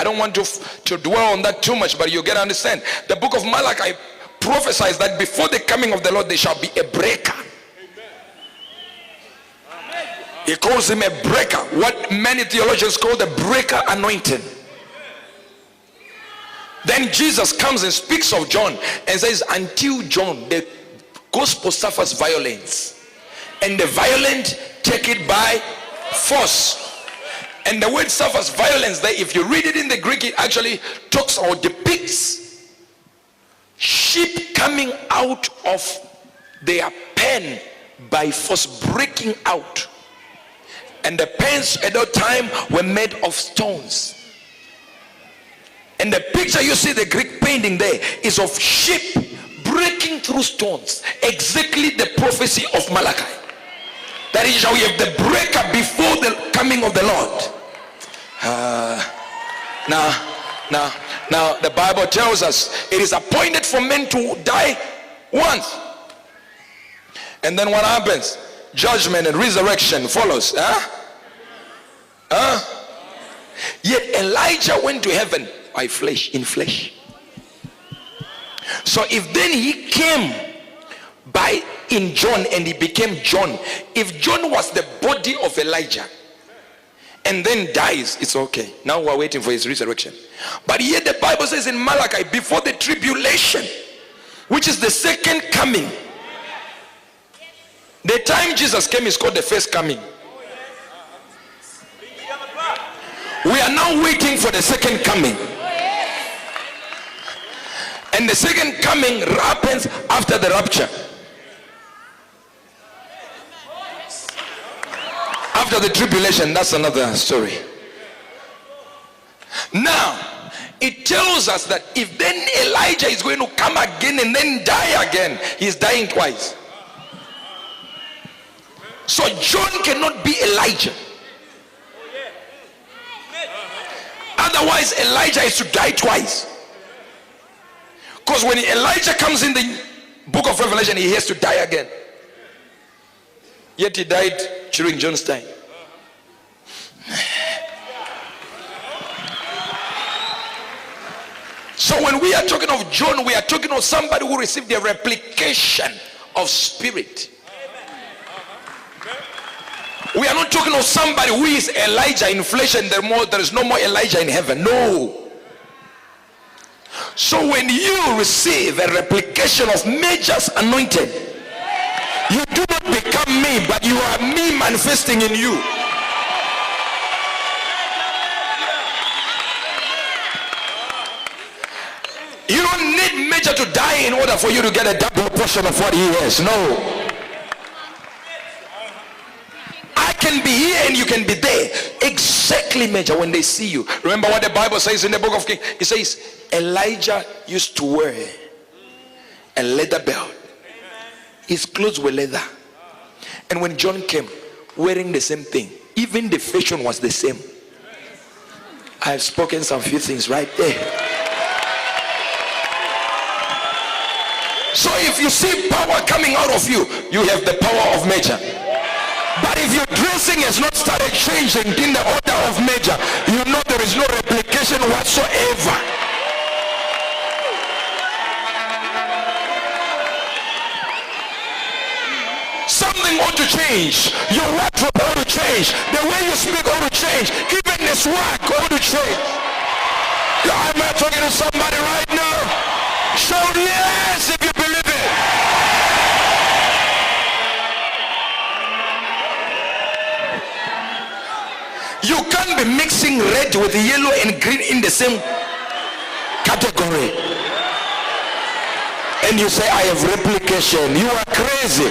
I don't want to dwell on that too much, but you get to understand. The book of Malachi prophesies that before the coming of the Lord, there shall be a breaker. He calls him a breaker. What many theologians call the breaker anointing. Then Jesus comes and speaks of John and says, until John, the gospel suffers violence, and the violent take it by force. And the word suffers violence there, if you read it in the Greek, it actually talks or depicts sheep coming out of their pen by force, breaking out. And the pens at that time were made of stones. And the picture you see, the Greek painting there, is of sheep breaking through stones. Exactly the prophecy of Malachi. That is how you have the breaker before the coming of the Lord. Now the Bible tells us it is appointed for men to die once. And then what happens? Judgment and resurrection follows. Yet Elijah went to heaven by flesh, in flesh. So if then he came by in John and he became John, if John was the body of Elijah and then dies, it's okay. Now we're waiting for his resurrection. But yet the Bible says in Malachi, before the tribulation, which is the second coming, the time Jesus came is called the first coming. We are now waiting for the second coming. And the second coming happens after the rapture. After the tribulation, that's another story. Now, it tells us that if then Elijah is going to come again and then die again, he's dying twice. So John cannot be Elijah. Otherwise, Elijah is to die twice. Because when Elijah comes in the book of Revelation, he has to die again. Yet he died during John's time. So when we are talking of John, we are talking of somebody who received the replication of spirit. We are not talking of somebody who is Elijah in flesh and there is no more Elijah in heaven. No. So when you receive a replication of Major's anointing, you do not become me, but you are me manifesting in you. You don't need Major to die in order for you to get a double portion of what he has. No. I can be here and you can be there. Exactly, Major, when they see you. Remember what the Bible says in the book of Kings? It says Elijah used to wear a leather belt. His clothes were leather. And when John came wearing the same thing, even the fashion was the same. I have spoken some few things right there. So if you see power coming out of you, you have the power of Major. But if your dressing has not started changing in the order of Major, you know there is no replication whatsoever. Something ought to change. Your wardrobe ought to change. The way you speak ought to change. Even the swag ought to change. Am I talking to somebody right now? Shout yes if you believe it. You can't be mixing red with yellow and green in the same category. And you say, I have replication. You are crazy.